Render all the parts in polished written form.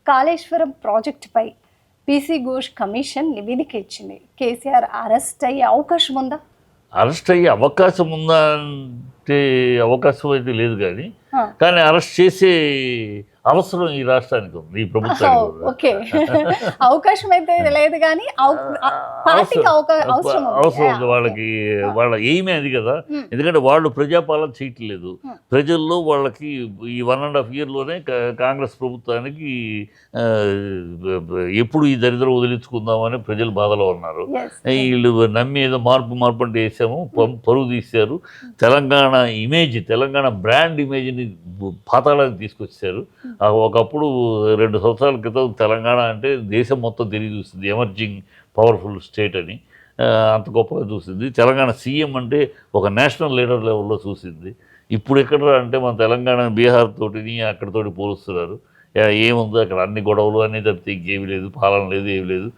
కాళేశ్వరం ప్రాజెక్టుపై PC Ghosh commission నివేదిక ఇచ్చింది. కేసీఆర్ అరెస్ట్ అయ్యే అవకాశం ఉందా? అరెస్ట్ అయ్యే అవకాశం ఉందా అంటే అవకాశం అయితే లేదు, కానీ అరెస్ట్ చేసే అవసరం ఈ రాష్ట్రానికి ఉంది, ఈ ప్రభుత్వానికి. ఓకే, అవకాశం అయితే లేదు, కానీ అవసరం ఉంది వాళ్ళకి. వాళ్ళ ఎయిమే అది కదా. ఎందుకంటే వాళ్ళు ప్రజాపాలన చేయట్లేదు. ప్రజల్లో వాళ్ళకి ఈ 1.5 yearలోనే కాంగ్రెస్ ప్రభుత్వానికి ఎప్పుడు ఈ దరిద్రం వదిలించుకుందామని ప్రజలు బాధలో ఉన్నారు. వీళ్ళు నమ్మి ఏదో మార్పు అంటే వేసాము, పరువు తీశారు. తెలంగాణ ఇమేజ్, తెలంగాణ బ్రాండ్ ఇమేజ్ని పాతాళానికి తీసుకొచ్చారు. ఒకప్పుడు 2 సంవత్సరాల క్రితం తెలంగాణ అంటే దేశం మొత్తం తిరిగి చూస్తుంది, ఎమర్జింగ్ పవర్ఫుల్ స్టేట్ అని అంత గొప్పగా చూసింది. తెలంగాణ సీఎం అంటే ఒక నేషనల్ లీడర్ లెవెల్లో చూసింది. ఇప్పుడు ఎక్కడ అంటే మన తెలంగాణ బీహార్ తోటిని అక్కడితోటి పోలుస్తున్నారు. ఏముంది అక్కడ, అన్ని గొడవలు అన్నీ తప్పితే ఇంకేమీ లేదు, పాలన లేదు, ఏమి లేదు,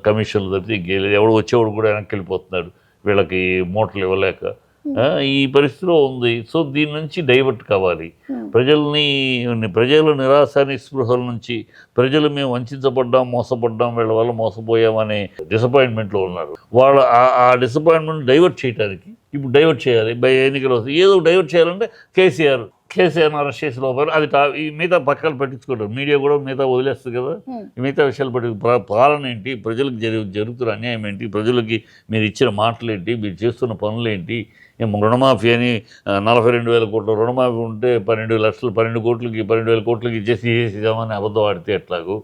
కమిషన్లు తప్పితే ఇంకేం లేదు. ఎవడు వచ్చేవాడు కూడా వెనక్కి వెళ్ళిపోతున్నాడు వీళ్ళకి మూటలు ఇవ్వలేక. ఈ పరిస్థితిలో ఉంది. సో దీని నుంచి డైవర్ట్ కావాలి. ప్రజల నిరాశ నిస్పృహల నుంచి, ప్రజలు మేము వంచబడ్డాం, మోసపడ్డాం, వీళ్ళ వల్ల మోసపోయామనే డిసప్పాయింట్మెంట్లో ఉన్నారు. వాళ్ళు ఆ డిసప్పాయింట్మెంట్ డైవర్ట్ చేయడానికి ఇప్పుడు డైవర్ట్ చేయాలి. ఎన్నికలు వస్తాయి, ఏదో డైవర్ట్ చేయాలంటే కేసీఆర్ని అరెస్ట్ చేసి లోపల అది ఈ మిగతా పక్కలు పట్టించుకుంటారు. మీడియా కూడా మిగతా వదిలేస్తుంది కదా. ఈ మిగతా విషయాలు పాలన ఏంటి, ప్రజలకు జరుగుతున్న అన్యాయం ఏంటి, ప్రజలకి మీరు ఇచ్చిన మాటలు ఏంటి, మీరు చేస్తున్న పనులు ఏంటి, రుణమాఫీ అని 42,000 కోట్ల రుణమాఫీ ఉంటే 12 కోట్లకి ఇచ్చేసేసామని అబద్ధం ఆడితే ఎట్లాగూ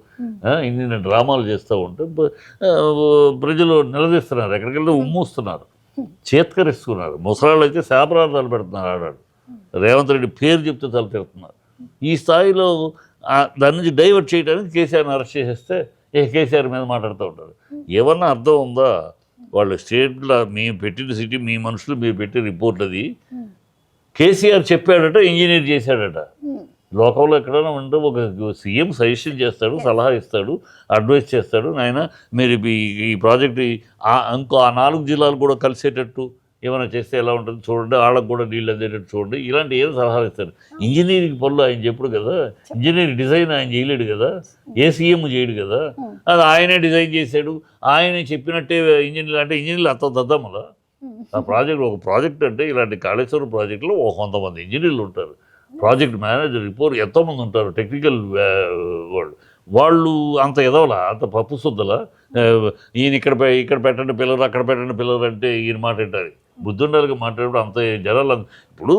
ఇన్ని డ్రామాలు చేస్తూ ఉంటే ప్రజలు నిలదీస్తున్నారు, ఎక్కడికెళ్తే ఉమ్మూస్తున్నారు, చేత్కరిస్తున్నారు. ముసలాళ్ళు అయితే శాపరార్థాలు పెడుతున్నారు. ఆడాడు రేవంత్ రెడ్డి పేరు చెప్తే తల తిరుగుతున్నారు. ఈ స్థాయిలో దాని నుంచి డైవర్ట్ చేయడానికి కేసీఆర్ని అరెస్ట్ చేసేస్తే కేసీఆర్ మీద మాట్లాడుతూ ఉంటారు. ఏమన్నా అర్థం ఉందా? వాళ్ళు స్టేట్లో మేము పెట్టిన సిటీ, మీ మనుషులు మీరు పెట్టిన రిపోర్ట్ అది. కేసీఆర్ చెప్పాడట, ఇంజనీర్ చేశాడట. లోకంలో ఎక్కడైనా ఉంటే ఒక సీఎం సజెషన్ చేస్తాడు, సలహా ఇస్తాడు, అడ్వైస్ చేస్తాడు, నాయన మీరు ఈ ప్రాజెక్ట్ ఇంకో 4 జిల్లాలు కూడా కలిసేటట్టు ఏమైనా చేస్తే ఎలా ఉంటుంది చూడండి, వాళ్ళకు కూడా నీళ్ళు అందేటట్టు చూడండి, ఇలాంటి ఏదో సలహాలు ఇస్తారు. ఇంజనీరింగ్ పనులు ఆయన చెప్పుడు కదా, ఇంజనీరింగ్ డిజైన్ ఆయన చేయలేడు కదా, ఏ సీఎం చేయడు కదా, అది ఆయనే డిజైన్ చేశాడు. ఆయనే చెప్పినట్టే ఇంజనీర్లు అంటే ఇంజనీర్లు అంత దద్దమ్మలా. ఒక ప్రాజెక్ట్ అంటే ఇలాంటి కాళేశ్వరం ప్రాజెక్టులో 100 ఇంజనీర్లు ఉంటారు, ప్రాజెక్ట్ మేనేజర్, రిపోర్ట్ ఎంతోమంది ఉంటారు, టెక్నికల్ వాళ్ళు అంత ఎదవలా, అంత పప్పు శుద్ధలా. ఈయన ఇక్కడ పెట్టండి పిల్లలు, అక్కడ పెట్టండి పిల్లలు అంటే ఈయన మాట వింటారు. బుద్ధుండాలిగా మాట్లాడేప్పుడు అంత జనాలు. ఇప్పుడు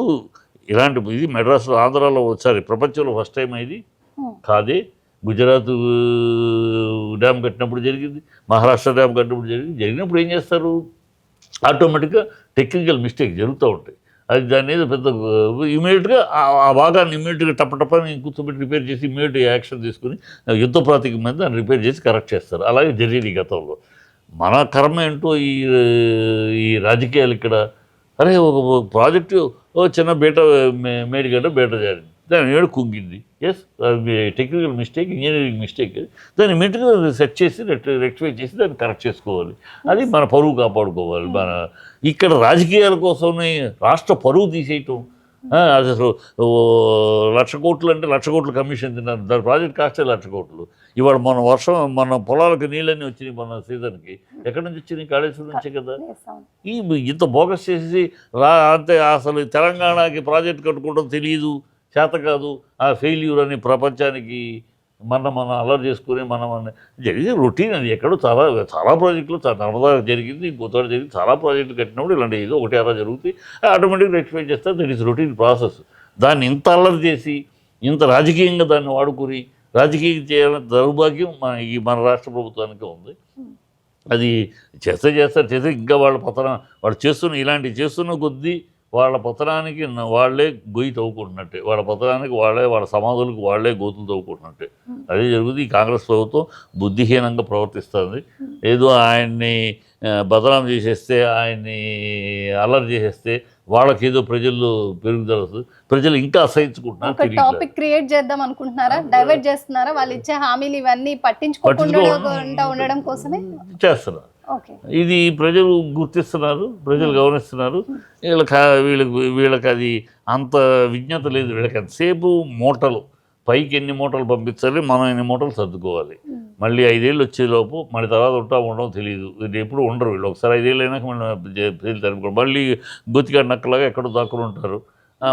ఇలాంటి ఇది మెడ్రాస్లో, ఆంధ్రాలో వచ్చారు, ప్రపంచంలో ఫస్ట్ టైం ఇది కాదే. గుజరాత్ డ్యామ్ కట్టినప్పుడు జరిగింది, మహారాష్ట్ర డ్యామ్ కట్టినప్పుడు జరిగినప్పుడు ఏం చేస్తారు, ఆటోమేటిక్గా టెక్నికల్ మిస్టేక్ జరుగుతూ ఉంటాయి. అది దాని మీద పెద్ద ఇమీడియట్గా ఆ భాగాన్ని ఇమీడియట్గా టప్పని కూర్చోబెట్టి రిపేర్ చేసి ఇమీడియట్గా యాక్షన్ తీసుకుని యుద్ధ ప్రాతికి మీద దాన్ని రిపేర్ చేసి కరెక్ట్ చేస్తారు. అలాగే జరిగింది గతంలో. మన కర్మ ఏంటో ఈ రాజకీయాలు ఇక్కడ. అరే ఒక ప్రాజెక్టు చిన్న మేడిగడ్డ బేట జారింది, దాని ఏడు కుంగింది. Yes, technical mistake, engineering mistake. దాన్ని ఇమీడియట్గా సెట్ చేసి రెక్టిఫై చేసి దాన్ని కరెక్ట్ చేసుకోవాలి. అది మన పరువు కాపాడుకోవాలి. మన ఇక్కడ రాజకీయాల కోసమే రాష్ట్ర పరువు తీసేయటం. అది అసలు 1,00,000 కోట్లు అంటే 1,00,000 కోట్ల కమిషన్ తిన్నారు, దాని ప్రాజెక్ట్ కాస్టే 1,00,000 కోట్లు. ఇవాళ మన పొలాలకు నీళ్ళన్నీ వచ్చినాయి మన సీజన్కి. ఎక్కడి నుంచి వచ్చినాయి? కాళేశ్వరం నుంచే కదా. ఇంత బోగస్ చేసి అంతే. అసలు తెలంగాణకి ప్రాజెక్ట్ కట్టుకోవడం తెలియదు, చేత కాదు, ఆ ఫెయిల్యూర్ అని ప్రపంచానికి మన అలర్ట్ చేసుకుని మన జరిగింది రొటీన్. అది ఎక్కడో చాలా ప్రాజెక్టులు, నర్మదా జరిగింది, ఇంకోతోట జరిగింది, చాలా ప్రాజెక్టులు కట్టినప్పుడు ఇలాంటి ఏదో ఒకటి అలా జరుగుతాయి. ఆటోమేటిక్గా రెక్టిఫై చేస్తారు. That is routine process. దాన్ని ఇంత అల్లరి చేసి ఇంత రాజకీయంగా దాన్ని వాడుకుని రాజకీయం చేయాలని దౌర్భాగ్యం మన రాష్ట్ర ప్రభుత్వానికి ఉంది. అది చేస్తే ఇంకా వాళ్ళ పతనం, ఇలాంటివి చేస్తున్న కొద్దీ వాళ్ళ పతనానికి వాళ్ళే గొయ్యి తవ్వుకుంటున్నట్టే, వాళ్ళ పతనానికి వాళ్ళ సమాధులకు వాళ్ళే గోతులు తవ్వుకుంటున్నట్టే. అదే జరుగుతుంది. ఈ కాంగ్రెస్ ప్రభుత్వం బుద్ధిహీనంగా ప్రవర్తిస్తుంది. ఏదో ఆయన్ని బదనాం చేసేస్తే, ఆయన్ని అల్లరి చేసేస్తే వాళ్ళకేదో ప్రజల్లో పెరుగుదల వస్తుంది, ప్రజలు ఇంకా అసహించుకుంటున్నారు. టాపిక్ క్రియేట్ చేద్దాం అనుకుంటున్నారా, డైవర్ట్ చేస్తున్నారా? వాళ్ళు ఇచ్చే హామీలు ఇవన్నీ పట్టించుకోకుండా ఉండడం కోసమే చేస్తున్నారు. ఇది ప్రజలు గుర్తిస్తున్నారు, ప్రజలు గమనిస్తున్నారు. వీళ్ళకి అది అంత విజ్ఞత లేదు. వీళ్ళకి ఎంతసేపు మూటలు, పైకి ఎన్ని మూటలు పంపించాలి, మనం ఎన్ని మూటలు సర్దుకోవాలి. మళ్ళీ 5 ఏళ్ళు వచ్చేలోపు మళ్ళీ తర్వాత ఉండడం తెలియదు. ఇది ఎప్పుడు ఉండరు వీళ్ళు. ఒకసారి 5 ఏళ్ళు అయినాక మళ్ళీ తరుపుకోవడం, మళ్ళీ గొతిగా నక్కలాగా ఎక్కడో దాక్కుని ఉంటారు.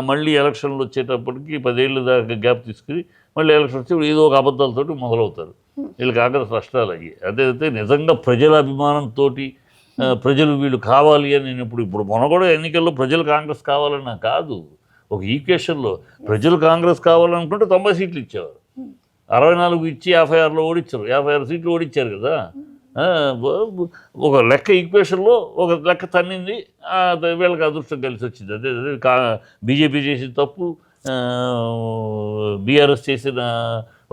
మళ్ళీ ఎలక్షన్లు వచ్చేటప్పటికి 10 ఏళ్ళు దాకా గ్యాప్ తీసుకుని మళ్ళీ ఎలక్షన్ వచ్చి ఏదో ఒక అబద్ధాలతోటి మొదలవుతారు. వీళ్ళకి ఆఖరి కష్టాలు అయ్యి. అదైతే నిజంగా ప్రజల అభిమానంతో ప్రజలు వీళ్ళు కావాలి అని నేను ఇప్పుడు మొన్న కూడా ఎన్నికల్లో ప్రజలు కాంగ్రెస్ కావాలన్నా కాదు, ఒక ఈక్వేషన్లో ప్రజలు కాంగ్రెస్ కావాలనుకుంటే 90 సీట్లు ఇచ్చేవారు. 64 ఇచ్చి 56లో ఓడించారు, 56 సీట్లు ఓడించారు కదా. ఒక లెక్క ఈక్వేషన్లో ఒక లెక్క తన్నింది, వీళ్ళకి అదృష్టం కలిసి వచ్చింది. అదే బీజేపీ చేసిన తప్పు, బీఆర్ఎస్ చేసిన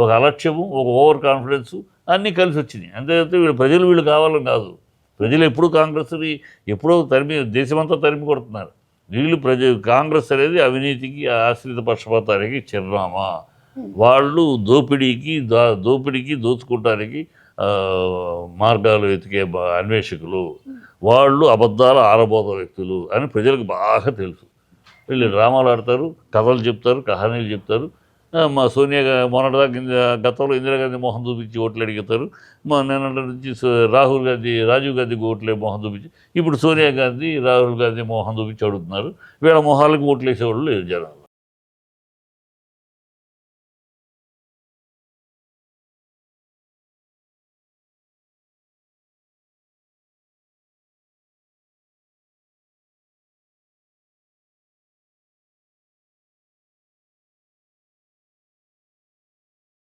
ఒక అలక్ష్యము, ఒక ఓవర్ కాన్ఫిడెన్సు అన్నీ కలిసి వచ్చినాయి. అంతే ప్రజలు వీళ్ళు కావాలని కాదు. ప్రజలు ఎప్పుడూ కాంగ్రెస్ని ఎప్పుడో దేశమంతా తరిమి కొడుతున్నారు. వీళ్ళు కాంగ్రెస్ అనేది అవినీతికి, ఆశ్రిత పక్షపాతానికి చిరునామా. వాళ్ళు దోపిడీకి దోచుకోవటానికి మార్గాలు వెతికే అన్వేషకులు, వాళ్ళు అబద్ధాల ఆరబోత వ్యక్తులు అని ప్రజలకు బాగా తెలుసు. వీళ్ళు డ్రామాలు ఆడతారు, కథలు చెప్తారు, కహానీలు చెప్తారు. మా సోనియా మొన్నటిదాకా గతంలో ఇందిరాగాంధీ మొహం చూపించి ఓట్లు అడుగుతారు. నిన్నటి నుంచి రాజీవ్ గాంధీ ఓట్లే మొహం చూపించి, ఇప్పుడు సోనియా గాంధీ రాహుల్ గాంధీ మొహం చూపించి అడుగుతున్నారు. వీళ్ళ మొహాలకు ఓట్లు వేసేవాళ్ళు లేరు జనాలు.